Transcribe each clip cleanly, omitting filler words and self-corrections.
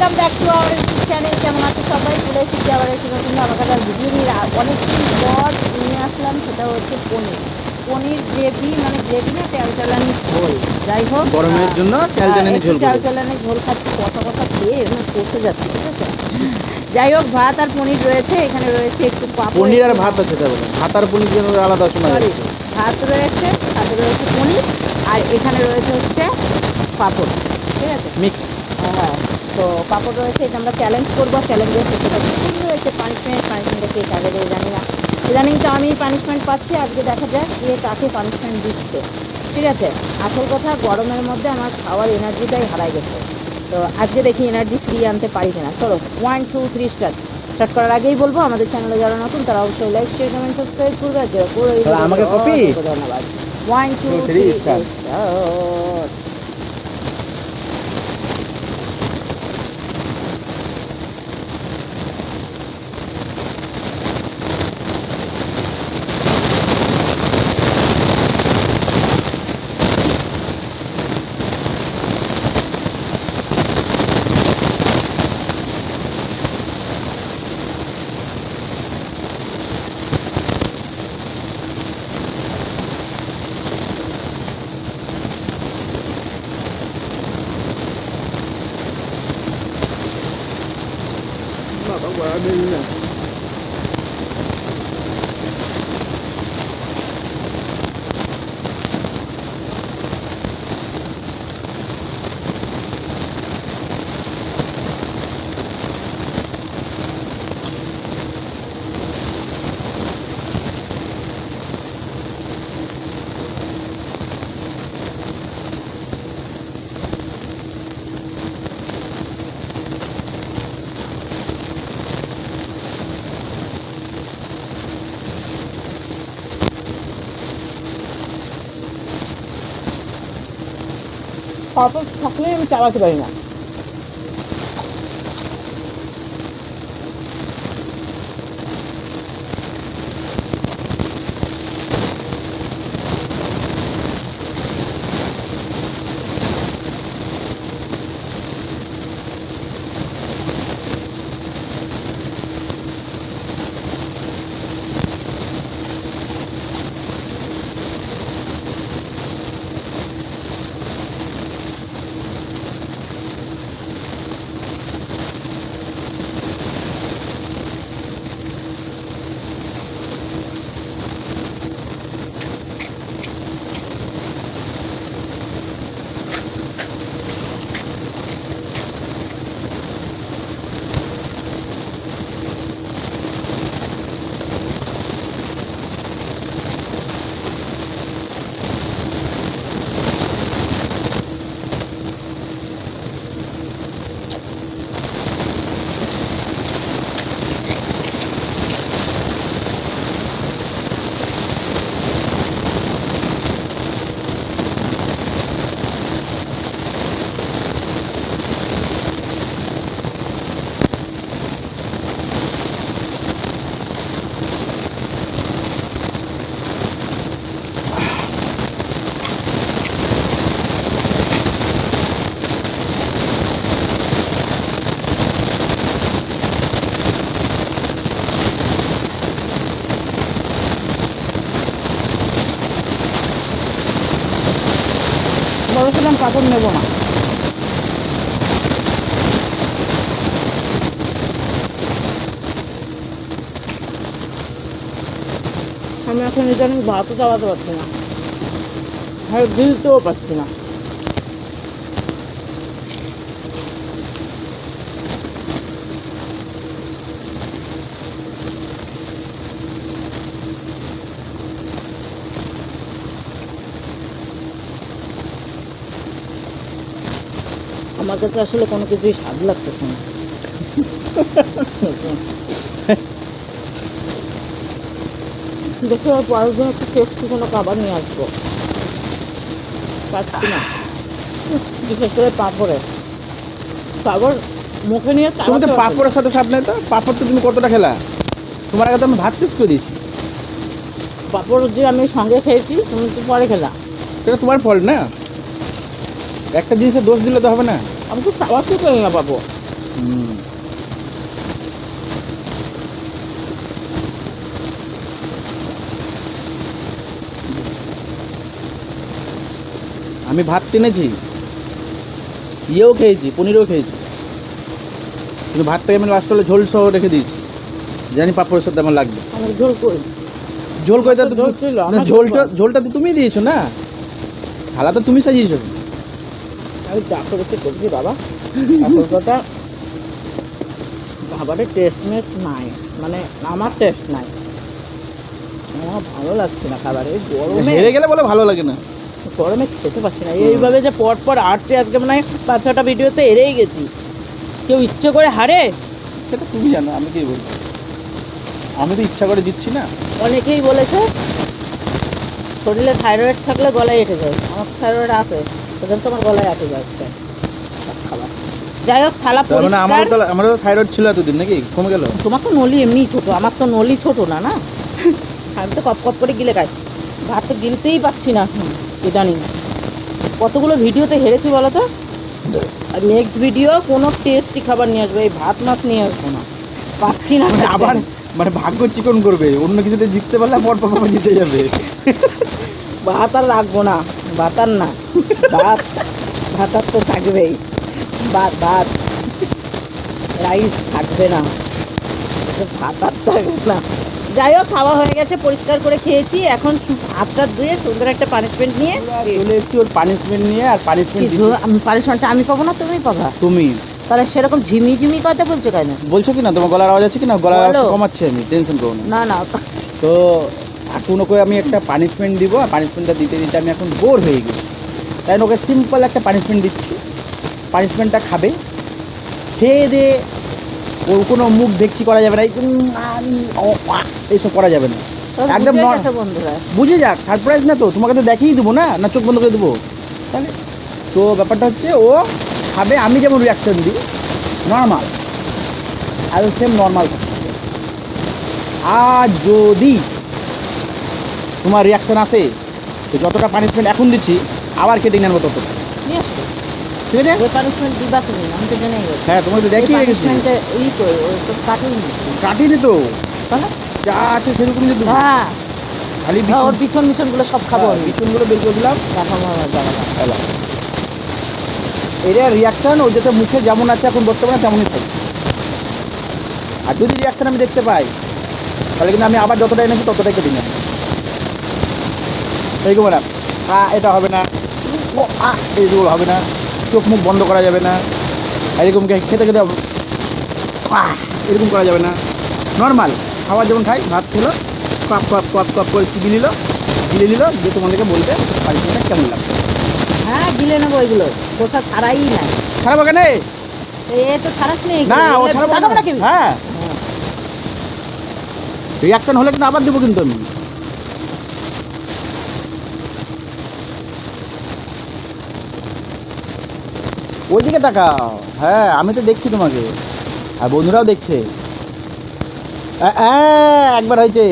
Welcome back to our YouTube channel. কেমন আছে সবাই? চলে এসেছি আবার একটু নতুন আমার কাছে ভিডিও নিয়ে। অনেকদিন পর নিয়ে আসলাম, সেটা হচ্ছে পনির গ্রেভি, মানে গ্রেভি না, ট্যালটালানি ঝোল। যাই হোক, গরমের জন্য ট্যালটালানি ঝোল করবো। ট্যালটালানি ঝোল খাচ্ছি, কথা খেয়ে কষে যাচ্ছে, ঠিক আছে। যাই হোক, ভাত আর পনির রয়েছে, এখানে রয়েছে একটু পাপড়। পনির আর ভাত আছে, তার বলে ভাত আর পনির যেন আলাদা শোনা যাচ্ছে। ভাত রয়েছে, সাথে রয়েছে পনির, আর এখানে রয়েছে হচ্ছে পাপড়, ঠিক আছে, মিক্স। হ্যাঁ। তো পাপড় রয়েছে, এটা আমরা চ্যালেঞ্জ করবো। চ্যালেঞ্জের সেটা রয়েছে পানিশমেন্টটা কে কাকে দেবে জানি না। ইদানিং তো আমি পানিশমেন্ট পাচ্ছি, আজকে দেখা যাক কে কাকে পানিশমেন্ট দিচ্ছে, ঠিক আছে। আসল কথা, গরমের মধ্যে আমার খাওয়ার এনার্জিটাই হারাই গেছে। তো আজকে দেখি এনার্জি ফ্রি আনতে পারি কিনা। চলো 1 2 3 স্টার্ট করার আগেই বলবো, আমাদের চ্যানেলে যারা নতুন তারা অবশ্যই লাইক শেয়ার কমেন্ট সাবস্ক্রাইব করবে। আর যারা করে আমাকে কপি। ধন্যবাদ। 1 2 3 স্টার্ট। পাপড় থাকলে আমি চালাতে পারি না। বলেছিলাম কাপড় নেবো না। আমি এখন ইদানিং ভাতও চালাতে পারছি না, আর দিতেও পারছি না। আমার কাছে আসলে কোনো কিছুই স্বাদ লাগতেছে না। দেখে পরের দিন একটু টেস্টি কোনো খাবার নিয়ে আসবো, পাচ্ছি না। বিশেষ করে পাপড় মুখে নিয়ে তুমি তো পাপড়ের সাথে স্বাদ নেই, তো পাপড় তো তুমি কতটা খেলা? তোমার আগে তো আমি ভাত শেষ করে দিয়েছি। পাপড় যে আমি সঙ্গে খেয়েছি, তুমি তো পরে খেলা। সেটা তোমার ফল্ট না, একটা জিনিসের দোষ দিলে তো হবে না। আমি তো চালাতে পারি না পাপড়। হুম। আমি ভাত টেনেছি, ইয়েও খেয়েছি, পনিরও খেয়েছি, কিন্তু ভাতটাকে আমি লাস্ট হলে ঝোল সহ রেখে দিয়েছি, জানি পাপড়ের সাথে আমার লাগবে। আমার ঝোল কই? ঝোল করে আমার তো ঝোল ছিল, আমার ঝোলটা ঝোল। ঝোলটা তো তুমি দিয়েছো না, থালা তো তুমি সাজিয়েছো। আমি যা করেছি করছি বাবা। আসল কথা খাবারের টেস্টনেস নাই, মানে আমার টেস্ট নাই, আমার ভালো লাগছে না খাবার। এই গরমে হেরে গেলে বলে ভালো লাগে না। গরমে খেতে পারছি না। এইভাবে যে পর পর হারছে, আজকে মনে হয় 5-6টা ভিডিওতে হেরেই গেছি। কেউ ইচ্ছে করে হারে? সেটা তুমি জানো, আমি কি বলবো, আমি তো ইচ্ছা করে দিচ্ছি না। অনেকেই বলেছে শরীরে থাইরয়েড থাকলে গলায় এঁটে যায়। আমার থাইরয়েড আছে, সেজন্য তো আমার গলায় এঁটে যাচ্ছে খাবার। যাই হোক, থালা তার মানে পরিষ্কার। আমারও তো থাইরয়েড ছিল এতদিন, নাকি কমে গেল? তোমার তো নলি এমনিই ছোট, আমার তো নলি ছোট না, না আমি তো কপ কপ করে গিলে খাই। ভাত তো গিলতেই পাচ্ছি না ইদানিং। কতগুলো ভিডিওতে হেরেছি বলো তো। আর নেক্সট ভিডিও কোনো টেস্টি খাবার নিয়ে আসবে, এই ভাত মাছ নিয়ে আসবো না, পাচ্ছি না মানে খেতে। আবার মানে ভাগ্য চিকন করবে, অন্য কিছুতে জিততে পারলে পর পর পর জিতে যাবে। ভাত আর রাখবো না, ভাত আর না, ভাত ভাত আর তো থাকবেই, ভাত ভাত রাইস থাকবে না, ভাত আর থাকবে না। যাই হোক, খাওয়া হয়ে গেছে, পরিষ্কার করে খেয়েছি। এখন হাতটা ধুয়ে সুন্দর একটা পানিশমেন্ট নিয়ে চলে এসেছি ওর পানিশমেন্ট নিয়ে, আর পানিশমেন্ট পানিশমেন্টটা আমি পাবো না, তুমি পাবা? তুমি তাহলে সেরকম ঝিমি ঝিমি কথা বলছো কেন? বলছো কি না, তোমার গলার আওয়াজ আছে কি না? গলার আওয়াজ বলো। কমাচ্ছি আমি, টেনশন করো না। না না, তো এখন ওকে আমি একটা পানিশমেন্ট দিব, আর পানিশমেন্টটা দিতে দিতে আমি এখন বোর হয়ে গেছি, তাই ওকে সিম্পল একটা পানিশমেন্ট দিচ্ছি। পানিশমেন্টটা খাবে, খেয়ে দিয়ে ওর কোনো মুখ দেখছি করা যাবে না, এইসব করা যাবে না, একদম বুঝে গেছে বন্ধুরা। বুঝে যাক, সারপ্রাইজ না তো, তোমাকে তো দেখিয়ে দেবো না, না চোখ বন্ধ করে দেবো তাহলে। তো ব্যাপারটা হচ্ছে ও খাবে, আমি যেমন রিয়াকশন দিই নর্মাল, আর সেম নর্মাল থাকবে। আর যদি তোমার রিয়াকশন আসে, তো যতটা পানিশমেন্ট এখন দিচ্ছি আবার কেটে নেবো ততটা, নিয়ে আসো। ঠিক আছে? যে পানিশমেন্ট দিবা তুমি, আমি তো জেনেই গেছি। হ্যাঁ, তোমাকে তো দেখিয়ে গেছি, পানিশমেন্টে ই কই, ওই তো কাটেই নি। কাটিনি তো, তাহলে যা আছে সেরকম যদি হ্যাঁ, খালি ওর পিছন মিছন গুলো সব খাবো আমি। বিচুনগুলো বের করে দিলাম। দেখাবো আমার জায়গাটা। এর রিয়াকশন ও যেটা মুখে যেমন আছে এখন বর্তমানে তেমনই থাকে, আর যদি রিয়াকশন আমি দেখতে পাই তাহলে কিন্তু আমি আবার যতটা এনেছি ততটাই কেটে নেব। এইরকম না, এটা হবে না, এইগুলো হবে না, চোখ মুখ বন্ধ করা যাবে না, এরকম খেতে খেতে এরকম করা যাবে না, নর্মাল খাবার যেমন খাই, ভাত খেলো, কাপ কাপ কাপ কাপ করে গিলে নিল, যে তোমাদেরকে বলতে পানিশমেন্টটা কেমন লাগবে। হ্যাঁ, গিলে নেবো এগুলো, খোসা ছাড়াই নাই। খারাপ কেন? এ তো ছাড়াস নেই, না, ও ছাড়াবো না। হ্যাঁ, রিয়াকশন হলে কিন্তু আবার দেবো কিন্তু আমি। ওইদিকে তাকাও, হ্যাঁ আমি তো দেখছি তোমাকে, আর বন্ধুরাও দেখছে। একবার হয়েছে।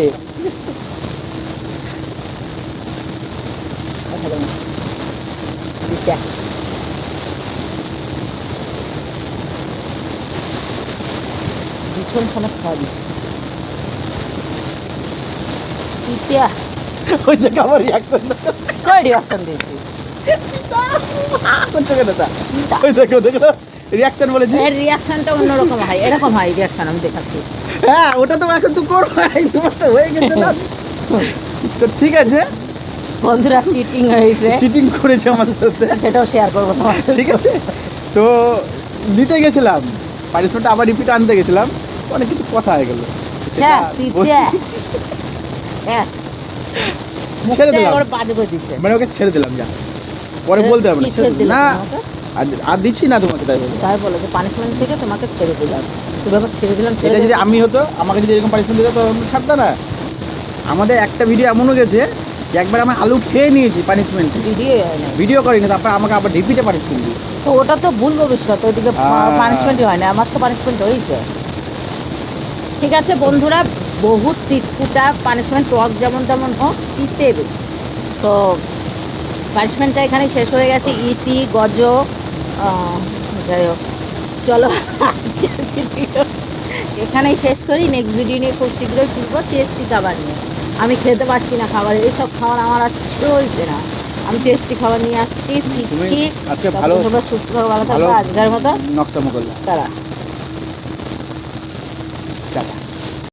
ভীষণ সময় খাওয়া দিচ্ছি। ওই যে আমার রিয়াকশন কই রিয়াকশন দিয়েছি? করছো কেন তা? ওই দেখো দেখো রিয়াকশন বলেছি। এর রিয়াকশনটা অন্যরকম হয়, এরকম হয় রিয়াকশন, আমি দেখাচ্ছি। হ্যাঁ, ওটা তো এখন তো করবো, তোমার তো হয়ে গেছে না। তো ঠিক আছে, বন্ধুরা চিটিং হয়েছে, চিটিং করেছে আমার সাথে, সেটাও শেয়ার করবো তোমার সাথে। ঠিক আছে। তো নিতে গেছিলাম, পানিশমেন্টটা আবার রিপিট আনতে গেছিলাম, অনেক কিছু কথা হয়ে গেল, হ্যাঁ, হ্যাঁ, ছেড়ে দিলাম, ওর বাজে করে দিচ্ছে। মানে ওকে ছেড়ে দিলাম, যা পরে বলতে হবে না, কি ছেড়ে ছেড়ে দিলাম। দিলে না তোমাকে? আর দিচ্ছি না তোমাকে, তাই বলবো। তাই বলে যে পানিশমেন্ট থেকে তোমাকে ছেড়ে দিলাম, তুমি আবার ছেড়ে দিলাম, এটা যদি আমি হতো, আমাকে যদি এরকম পানিশমেন্ট দিত তো ছাড়তো না। আমাদের একটা ভিডিও এমনও গেছে যে একবার আমি আলু খেয়ে নিয়েছি পানিশমেন্ট, ভিডিও হয় না। ভিডিও করিনি, তারপর আমাকে আবার রিপিটে পানিশমেন্ট দিই। তো ওটা তো ভুল ভবিষ্যৎ, ওইদিকে পানিশমেন্টই হয় না, আমার তো পানিশমেন্ট হয়েছে। ঠিক আছে বন্ধুরা, বহুত তিতকুটা পানিশমেন্ট, টক যেমন তেমন হোক, তিতে তো পানিশমেন্টটা এখানে শেষ হয়ে গেছে। ইতি গজ, যাই হোক, চলো আজকের ভিডিও এখানেই শেষ করি। নেক্সট ভিডিও নিয়ে খুব শীঘ্রই ফিরবো টেস্টি খাবার নিয়ে। আমি খেতে পারছি না খাবার, এইসব খাবার আমার আর চলছে না। আমি টেস্টি খাবার নিয়ে আসছি, তুমি ফিরছি। আজকে ভালো তোমরা সুস্থ থাকো, ভালো থাকো। ভালো আজকের মতো নকশা মোকাল্লা তারা টাটা।